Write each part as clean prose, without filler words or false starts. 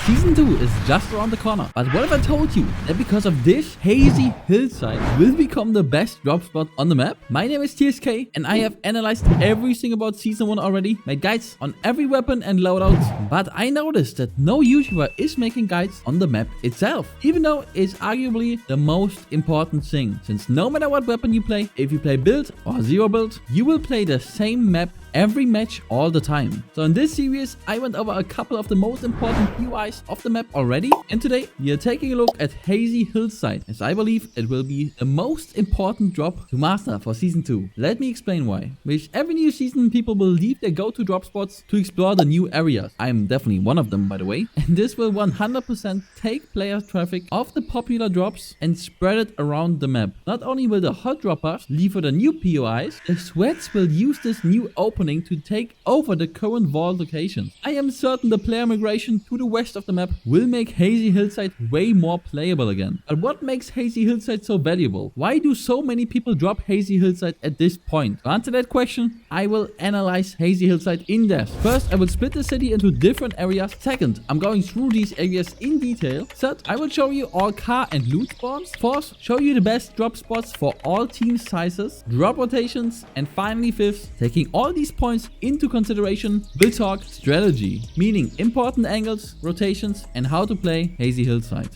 Season 2 is just around the corner. But what if I told you that because of this, Hazy Hillside will become the best drop spot on the map? My name is TSK and I have analyzed everything about Season 1 already, made guides on every weapon and loadout, but I noticed that no YouTuber is making guides on the map itself, even though it's arguably the most important thing, since no matter what weapon you play, if you play build or zero build, you will play the same map every match all the time. So in this series, I went over a couple of the most important POIs of the map already, and today we are taking a look at Hazy Hillside, as I believe it will be the most important drop to master for Season 2. Let me explain why. With every new season, people will leave their go-to drop spots to explore the new areas. I am definitely one of them, by the way, and this will 100% take player traffic off the popular drops and spread it around the map. Not only will the hot droppers leave for the new POIs, the sweats will use this new opening to take over the current vault locations. I am certain the player migration to the west of the map will make Hazy Hillside way more playable again. But what makes Hazy Hillside so valuable? Why do so many people drop Hazy Hillside at this point? To answer that question, I will analyze Hazy Hillside in depth. First, I will split the city into different areas. Second, I'm going through these areas in detail. Third, I will show you all car and loot spawns. Fourth, show you the best drop spots for all team sizes, drop rotations, and finally fifth, taking all these points into consideration, we'll talk strategy, meaning important angles, rotations, and how to play Hazy Hillside.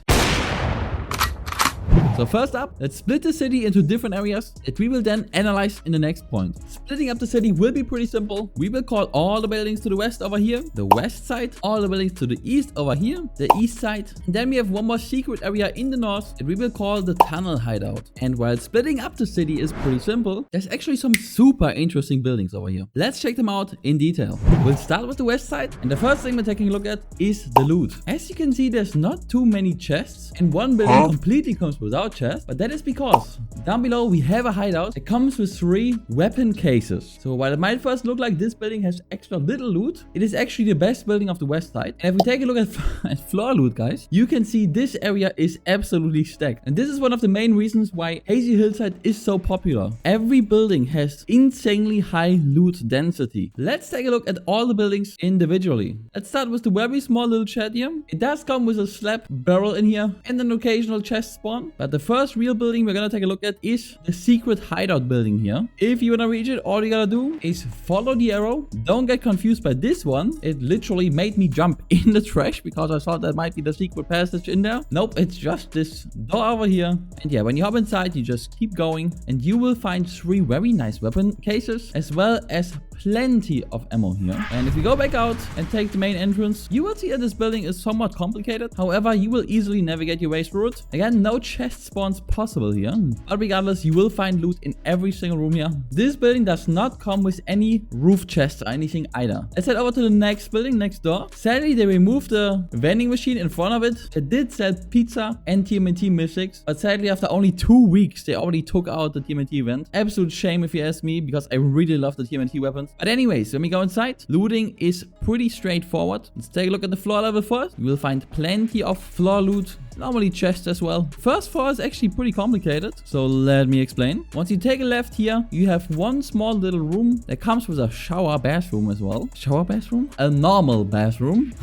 So first up, let's split the city into different areas that we will then analyze in the next point. Splitting up the city will be pretty simple. We will call all the buildings to the west over here, the west side, all the buildings to the east over here, the east side. And then we have one more secret area in the north that we will call the tunnel hideout. And while splitting up the city is pretty simple, there's actually some super interesting buildings over here. Let's check them out in detail. We'll start with the west side, and the first thing we're taking a look at is the loot. As you can see, there's not too many chests, and one building completely comes without chest, but that is because down below we have a hideout that comes with 3 weapon cases. So while it might first look like this building has extra little loot, it is actually the best building of the west side. And if we take a look at floor loot, guys, you can see this area is absolutely stacked, and this is one of the main reasons why Hazy Hillside is so popular. Every building has insanely high loot density. Let's take a look at all the buildings individually. Let's start with the very small little shed here. It does come with a slab barrel in here and an occasional chest spawn, but the first real building we're gonna take a look at is the secret hideout building here. If you wanna reach it, all you gotta do is follow the arrow. Don't get confused by this one. It literally made me jump in the trash because I thought that might be the secret passage in there. Nope, it's just this door over here. And yeah, when you hop inside, you just keep going and you will find 3 very nice weapon cases as well as plenty of ammo here. And if you go back out and take the main entrance, you will see that this building is somewhat complicated. However, you will easily navigate your way through it. Again, no chest spawns possible here, but regardless, you will find loot in every single room here. This building does not come with any roof chests or anything either. Let's head over to the next building next door. Sadly, they removed the vending machine in front of it. It did sell pizza and TMNT mythics, but sadly after only 2 weeks they already took out the TMNT event. Absolute shame if you ask me, because I really love the TMNT weapons. But anyways, when we go inside, looting is pretty straightforward. Let's take a look at the floor level first. You will find plenty of floor loot, normally chests as well. First floor is actually pretty complicated, so let me explain. Once you take a left here, you have one small little room that comes with a shower bathroom as well. Shower bathroom? A normal bathroom.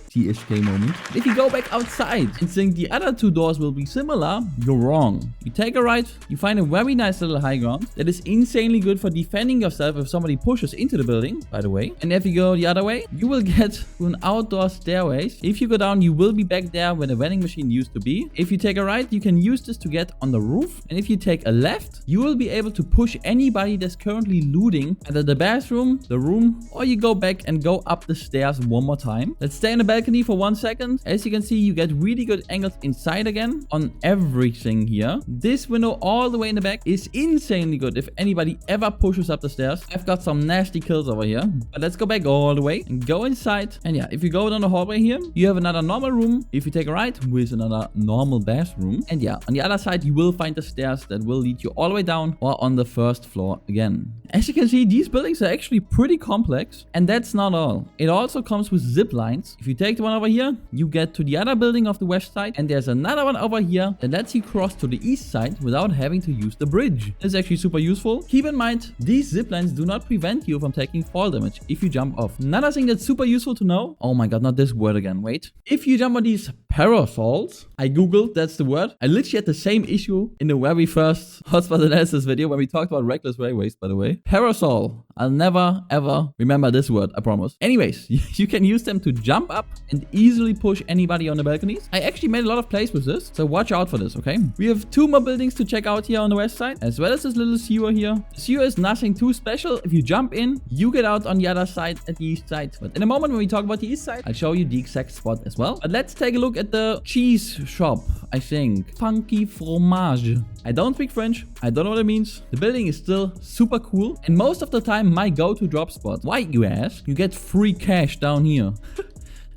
TSK moment. If you go back outside and think the other 2 doors will be similar, you're wrong. You take a right, you find a very nice little high ground that is insanely good for defending yourself if somebody pushes into the building, by the way. And if you go the other way, you will get to an outdoor stairways. If you go down, you will be back there where the vending machine used to be. If you take a right, you can use this to get on the roof. And if you take a left, you will be able to push anybody that's currently looting either the bathroom, the room, or you go back and go up the stairs one more time. Let's stay in the balcony for 1 second. As you can see, you get really good angles inside again on everything here. This window all the way in the back is insanely good if anybody ever pushes up the stairs. I've got some nasty kills over here, but let's go back all the way and go inside. And yeah, if you go down the hallway here, you have another normal room. If you take a right, with another normal bathroom. And yeah, on the other side, you will find the stairs that will lead you all the way down or on the first floor again. As you can see, these buildings are actually pretty complex, and that's not all. It also comes with zip lines. If you take take the one over here, you get to the other building of the west side, and there's another one over here that lets you cross to the east side without having to use the bridge. This is actually super useful. Keep in mind, these zip lines do not prevent you from taking fall damage if you jump off. Another thing that's super useful to know, oh my god, not this word again, wait. If you jump on these parasols, I googled, that's the word. I literally had the same issue in the very first hotspot analysis video when we talked about reckless railways, by the way. Parasol. I'll never ever remember this word, I promise. Anyways, you can use them to jump up and easily push anybody on the balconies. I actually made a lot of plays with this, so watch out for this, okay? We have 2 more buildings to check out here on the west side, as well as this little sewer here. The sewer is nothing too special. If you jump in, you get out on the other side at the east side. But in a moment when we talk about the east side, I'll show you the exact spot as well. But let's take a look at the cheese shop, I think. Funky fromage. I don't speak French. I don't know what it means. The building is still super cool. And most of the time, my go-to drop spot. Why, you ask? You get free cash down here.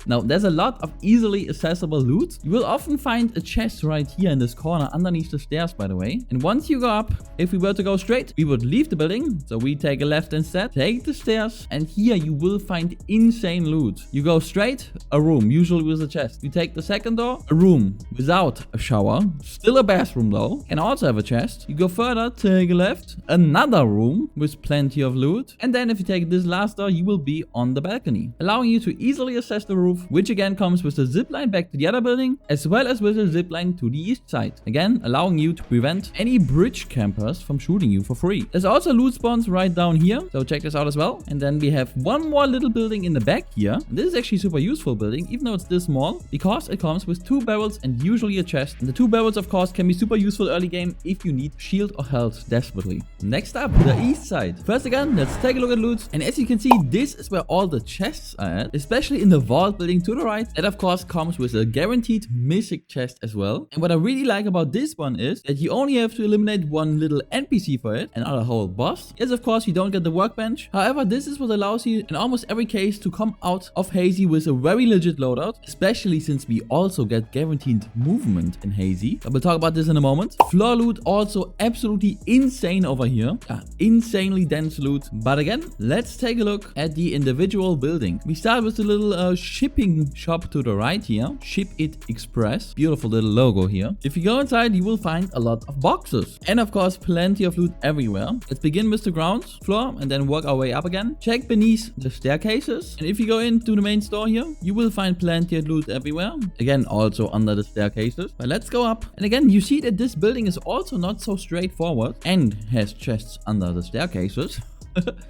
Now, there's a lot of easily accessible loot. You will often find a chest right here in this corner underneath the stairs, by the way. And once you go up, if we were to go straight, we would leave the building. So we take a left instead, take the stairs, and here you will find insane loot. You go straight, a room, usually with a chest. You take the second door, a room without a shower. Still a bathroom though, can also have a chest. You go further, take a left, another room with plenty of loot. And then if you take this last door, you will be on the balcony, allowing you to easily access the roof, which again comes with the zipline back to the other building, as well as with the zipline to the east side. Again, allowing you to prevent any bridge campers from shooting you for free. There's also loot spawns right down here, so check this out as well. And then we have one more little building in the back here. And this is actually a super useful building, even though it's this small, because it comes with 2 barrels and usually a chest. And the 2 barrels, of course, can be super useful early game if you need shield or health desperately. Next up, the east side. First again, let's take a look at loot. And as you can see, this is where all the chests are at, especially in the vault building to the right. That of course comes with a guaranteed mythic chest as well. And what I really like about this one is that you only have to eliminate one little NPC for it and not a whole boss. Yes, of course, you don't get the workbench. However, this is what allows you in almost every case to come out of Hazy with a very legit loadout, especially since we also get guaranteed movement in Hazy. I will talk about this in a moment. Floor loot also absolutely insane over here. Insanely dense loot. But again, let's take a look at the individual building. We start with the little shipping shop to the right here. Ship It Express. Beautiful little logo here. If you go inside, you will find a lot of boxes. And of course, plenty of loot everywhere. Let's begin with the ground floor and then work our way up again. Check beneath the staircases. And if you go into the main store here, you will find plenty of loot everywhere. Again, also under the staircases. But let's go up. And again, you see that this building is also not so straightforward and has chests under the staircases.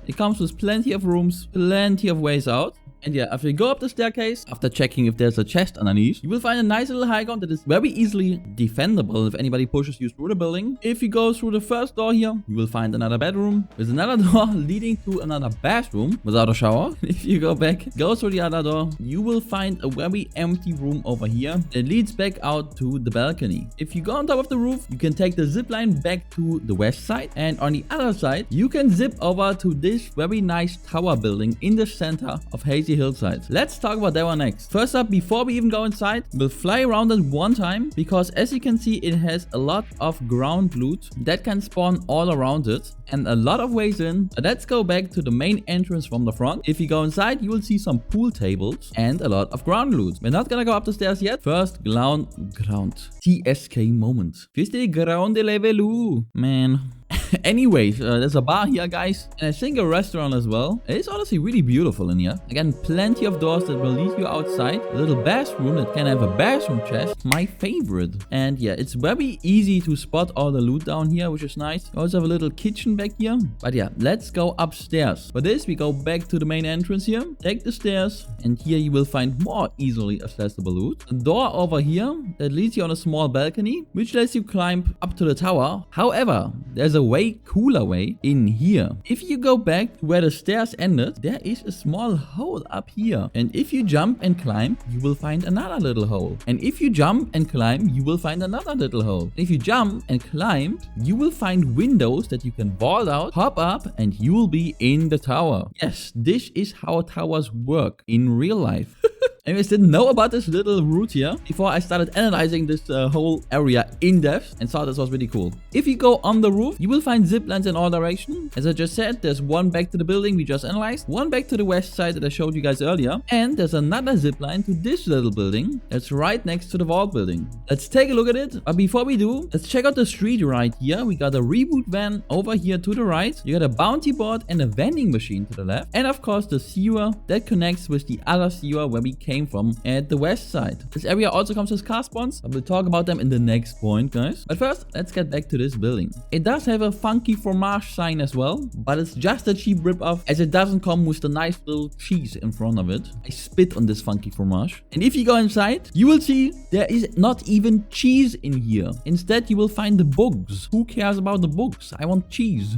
It comes with plenty of rooms, plenty of ways out. And yeah, after you go up the staircase, after checking if there's a chest underneath, you will find a nice little high ground that is very easily defendable if anybody pushes you through the building. If you go through the first door here, you will find another bedroom with another door leading to another bathroom without a shower. If you go back, go through the other door, you will find a very empty room over here that leads back out to the balcony. If you go on top of the roof, you can take the zip line back to the west side, and on the other side, you can zip over to this very nice tower building in the center of Hazy Hillside. Let's talk about that one next. First up, before we even go inside, we'll fly around it one time, because as you can see, it has a lot of ground loot that can spawn all around it and a lot of ways in. Let's go back to the main entrance from the front. If you go inside, you will see some pool tables and a lot of ground loot. We're not gonna go up the stairs yet. First, ground TSK moment. Viste ground level, man. Anyways, there's a bar here, guys, and I think a restaurant as well. It's honestly really beautiful in here. Again, plenty of doors that will lead you outside. A little bathroom that can have a bathroom chest, my favorite. And yeah, it's very easy to spot all the loot down here, which is nice. We also have a little kitchen back here. But yeah, let's go upstairs. For this, we go back to the main entrance here. Take the stairs, and here you will find more easily accessible loot. A door over here that leads you on a small balcony, which lets you climb up to the tower. However, there's a way cooler way in here. If you go back to where the stairs ended, there is a small hole up here. And if you jump and climb, you will find another little hole. And if you jump and climb, you will find another little hole. If you jump and climb, you will find windows that you can vault out, hop up, and you will be in the tower. Yes, this is how towers work in real life. Anyways, didn't know about this little route here before I started analyzing this whole area in depth and thought this was really cool. If you go on the roof, you will find zip lines in all directions. As I just said, there's one back to the building we just analyzed, one back to the west side that I showed you guys earlier, and there's another zip line to this little building that's right next to the vault building. Let's take a look at it, but before we do, let's check out the street right here. We got a reboot van over here to the right, you got a bounty board and a vending machine to the left, and of course the sewer that connects with the other sewer where we came from at the west side. This area also comes with car spawns, but we'll talk about them in the next point, guys. But first, let's get back to this building. It does have a funky fromage sign as well, but it's just a cheap ripoff as it doesn't come with the nice little cheese in front of it. I spit on this funky fromage. And if you go inside, you will see there is not even cheese in here. Instead, you will find the bugs. Who cares about the bugs? I want cheese.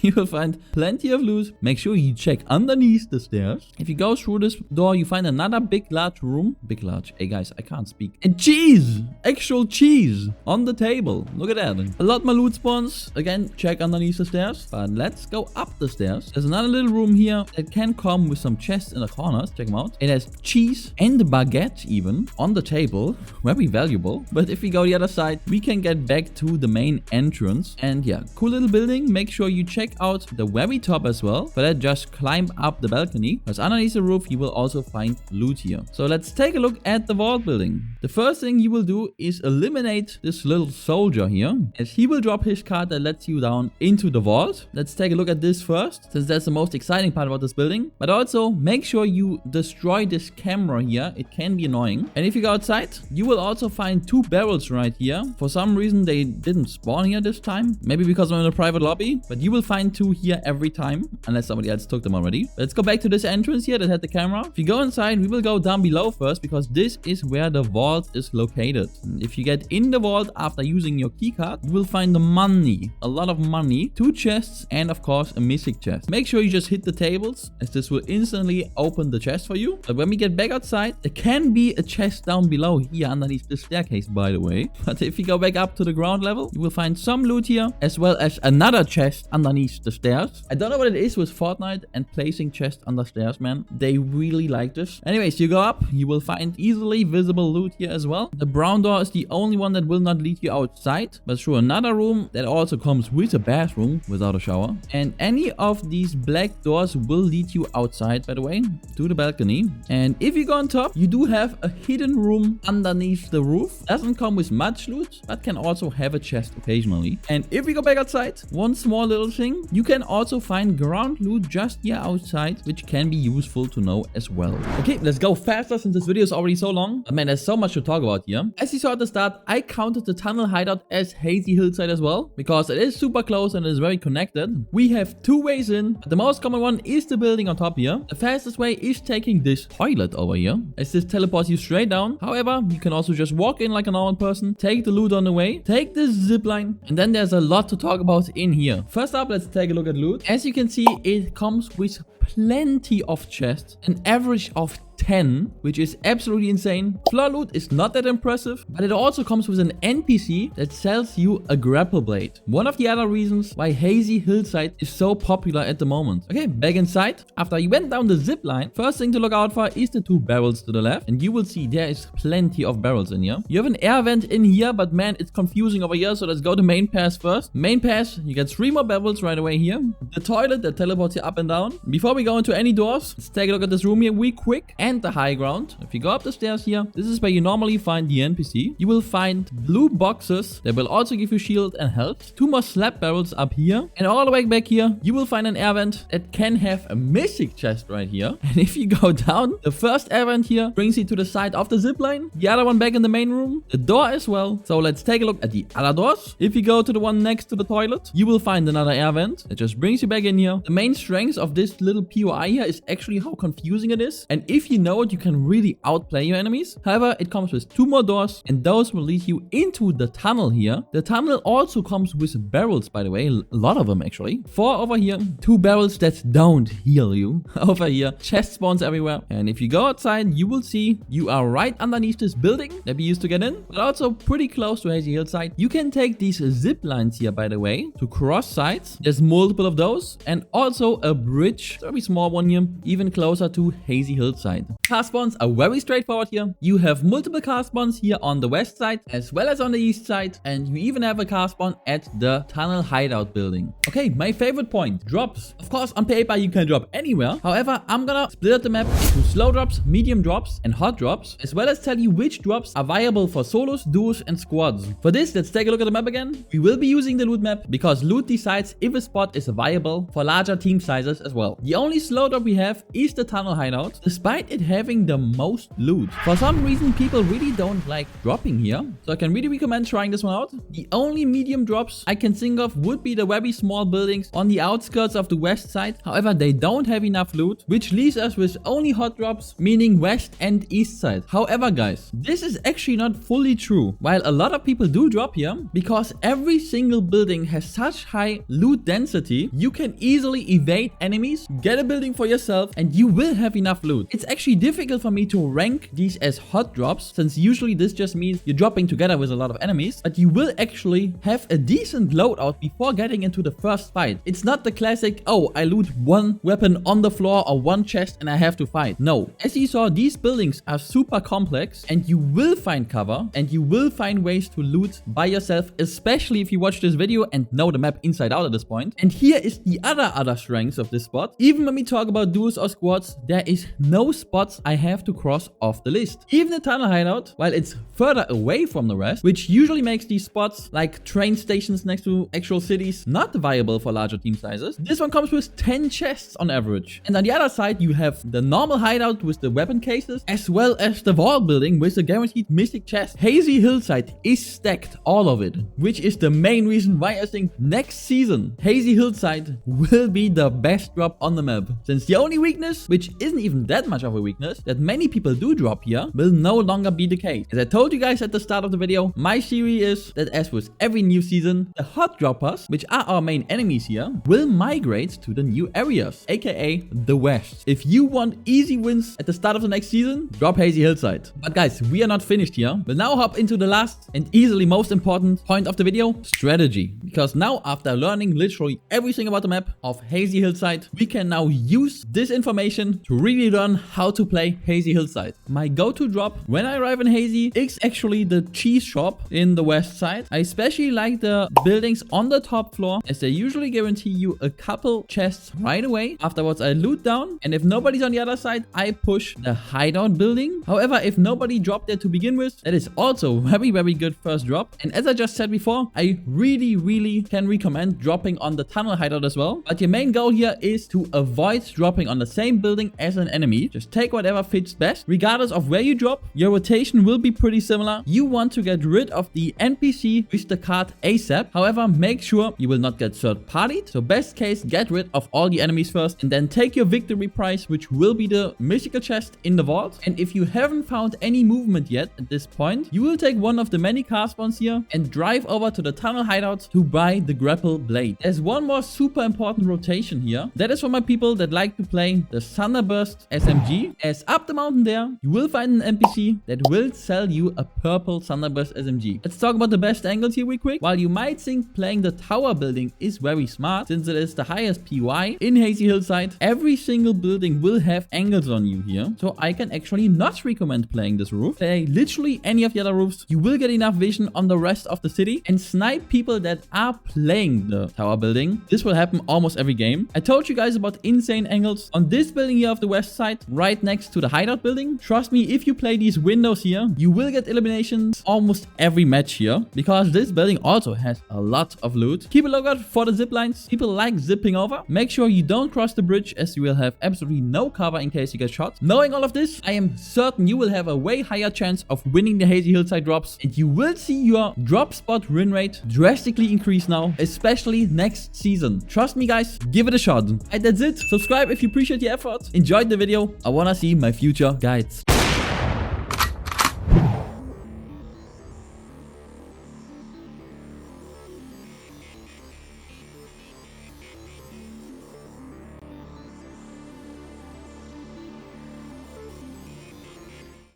You will find plenty of loot. Make sure you check underneath the stairs. If you go through this door, you find another big large room. Big large. Hey guys, I can't speak. And cheese! Actual cheese on the table. Look at that. A lot more loot spawns. Again, check underneath the stairs. But let's go up the stairs. There's another little room here that can come with some chests in the corners. Check them out. It has cheese and baguette even on the table. Very valuable. But if we go the other side, we can get back to the main entrance. And yeah, cool little building. Make sure you check out the very top as well. For that, just climb up the balcony, because underneath the roof you will also find loot here. So let's take a look at the vault building. The first thing you will do is eliminate this little soldier here, as he will drop his card that lets you down into the vault. Let's take a look at this first, since that's the most exciting part about this building. But also make sure you destroy this camera here. It can be annoying. And if you go outside, you will also find 2 barrels right here. For some reason they didn't spawn here this time, maybe because I'm in a private lobby, but you will find 2 here every time, unless somebody else took them already. Let's go back to this entrance here that had the camera. If you go inside, we will go down below first, because this is where the vault is located. And if you get in the vault after using your keycard, you will find the money. A lot of money, 2 chests, and of course a mythic chest. Make sure you just hit the tables, as this will instantly open the chest for you. But when we get back outside, there can be a chest down below here underneath the staircase, by the way. But if you go back up to the ground level, you will find some loot here, as well as another chest underneath the stairs. I don't know what it is with Fortnite and placing chests under stairs, man. They really like this. Anyways, you go up, you will find easily visible loot here as well. The brown door is the only one that will not lead you outside, but through another room that also comes with a bathroom without a shower. And any of these black doors will lead you outside, by the way, to the balcony. And if you go on top, you do have a hidden room underneath the roof. Doesn't come with much loot, but can also have a chest occasionally. And if we go back outside, one small little thing, you can also find ground loot just here outside, which can be useful to know as well. Okay, let's go faster since this video is already so long. But man, there's so much to talk about here. As you saw at the start, I counted the tunnel hideout as Hazy Hillside as well, because it is super close and it is very connected. We have 2 ways in, but the most common one is the building on top here. The fastest way is taking this toilet over here, as this teleports you straight down. However, you can also just walk in like a normal person, take the loot on the way, take this zip line, and then there's a lot to talk about in here. First up, let's take a look at loot. As you can see, it comes with plenty of chests, an average of 10, which is absolutely insane. Floor loot is not that impressive, but it also comes with an NPC that sells you a grapple blade. One of the other reasons why Hazy Hillside is so popular at the moment. Okay, back inside. After you went down the zip line, first thing to look out for is the 2 barrels to the left, and you will see there is plenty of barrels in here. You have an air vent in here, but man, it's confusing over here, so let's go to main pass first. Main pass, you get 3 more barrels right away here. The toilet that teleports you up and down. Before we go into any doors, let's take a look at this room here real quick. And the high ground. If you go up the stairs here, this is where you normally find the NPC. You will find blue boxes that will also give you shield and health. 2 more slab barrels up here. And all the way back here, you will find an air vent that can have a mythic chest right here. And if you go down, the first air vent here brings you to the side of the zipline. The other one back in the main room. The door as well. So let's take a look at the other doors. If you go to the one next to the toilet, you will find another air vent that just brings you back in here. The main strength of this little POI here is actually how confusing it is. And if you know it, you can really outplay your enemies. However, it comes with 2 more doors, and those will lead you into the tunnel here. The tunnel also comes with barrels, by the way. A lot of them, actually. 4 over here. 2 barrels that don't heal you. Over here. Chest spawns everywhere. And if you go outside, you will see you are right underneath this building that we used to get in, but also pretty close to Hazy Hillside. You can take these zip lines here, by the way, to cross sides. There's multiple of those, and also a bridge, very small one here, even closer to Hazy Hillside. Car spawns are very straightforward here. You have multiple car spawns here on the west side as well as on the east side, and you even have a car spawn at the tunnel hideout building. Okay, my favorite point, drops. Of course, on paper you can drop anywhere. However, I'm gonna split up the map into slow drops, medium drops, and hot drops, as well as tell you which drops are viable for solos, duos, and squads. For this, let's take a look at the map again. We will be using the loot map because loot decides if a spot is viable for larger team sizes as well. The only slow drop we have is the tunnel hideout, despite it having the most loot. For some reason, people really don't like dropping here, so I can really recommend trying this one out. The only medium drops I can think of would be the very small buildings on the outskirts of the west side. However, they don't have enough loot, which leaves us with only hot drops, meaning west and east side. However, guys, this is actually not fully true. While a lot of people do drop here, because every single building has such high loot density, you can easily evade enemies, get a building for yourself, and you will have enough loot. It's actually difficult for me to rank these as hot drops, since usually this just means you're dropping together with a lot of enemies, but you will actually have a decent loadout before getting into the first fight. It's not the classic, oh, I loot one weapon on the floor or one chest and I have to fight. No. As you saw, these buildings are super complex and you will find cover and you will find ways to loot by yourself, especially if you watch this video and know the map inside out at this point. And here is the other strengths of this spot. Even when we talk about duos or squads, there is no spots I have to cross off the list. Even the tunnel hideout, while it's further away from the rest, which usually makes these spots like train stations next to actual cities not viable for larger team sizes, this one comes with 10 chests on average. And on the other side, you have the normal hideout with the weapon cases, as well as the wall building with a guaranteed mystic chest. Hazy Hillside is stacked, all of it, which is the main reason why I think next season Hazy Hillside will be the best drop on the map. Since the only weakness, which isn't even that much of a weakness, that many people do drop here, will no longer be the case. As I told you guys at the start of the video, my theory is that as with every new season, the hot droppers, which are our main enemies here, will migrate to the new areas, aka the west. If you want easy wins at the start of the next season, drop Hazy Hillside. But guys, we are not finished here. We'll now hop into the last and easily most important point of the video, strategy. Because now, after learning literally everything about the map of Hazy Hillside, we can now use this information to really learn how to play Hazy Hillside. My go-to drop when I arrive in Hazy is actually the cheese shop in the west side. I especially like the buildings on the top floor, as they usually guarantee you a couple chests right away. Afterwards, I loot down, and if nobody's on the other side, I push the hideout building. However, if nobody dropped there to begin with, that is also very good first drop. And as I just said before, I really can recommend dropping on the tunnel hideout as well. But your main goal here is to avoid dropping on the same building as an enemy. Just take whatever fits best. Regardless of where you drop, your rotation will be pretty similar. You want to get rid of the NPC with the card ASAP. However, make sure you will not get third partied. So best case, get rid of all the enemies first and then take your victory prize, which will be the mystical chest in the vault. And if you haven't found any movement yet at this point, you will take one of the many car spawns here and drive over to the tunnel hideout to buy the grapple blade. There's one more super important rotation here. That is for my people that like to play the Thunderburst SMG. As up the mountain there, you will find an NPC that will sell you a purple Thunderburst SMG. Let's talk about the best angles here real quick. While you might think playing the tower building is very smart, since it is the highest PY in Hazy Hillside, every single building will have angles on you here. So I can actually not recommend playing this roof. Play literally any of the other roofs. You will get enough vision on the rest of the city and snipe people that are playing the tower building. This will happen almost every game. I told you guys about insane angles on this building here of the west side, right next to the hideout building. Trust me, if you play these windows here, you will get eliminations almost every match here, because this building also has a lot of loot. Keep a lookout for the zip lines. People like zipping over. Make sure you don't cross the bridge, as you will have absolutely no cover in case you get shot. Knowing all of this, I am certain you will have a way higher chance of winning the Hazy Hillside drops, and you will see your drop spot win rate drastically increase now, especially next season. Trust me guys, give it a shot. And that's it. Subscribe if you appreciate the effort. Enjoyed the video. I wanna see my future guides.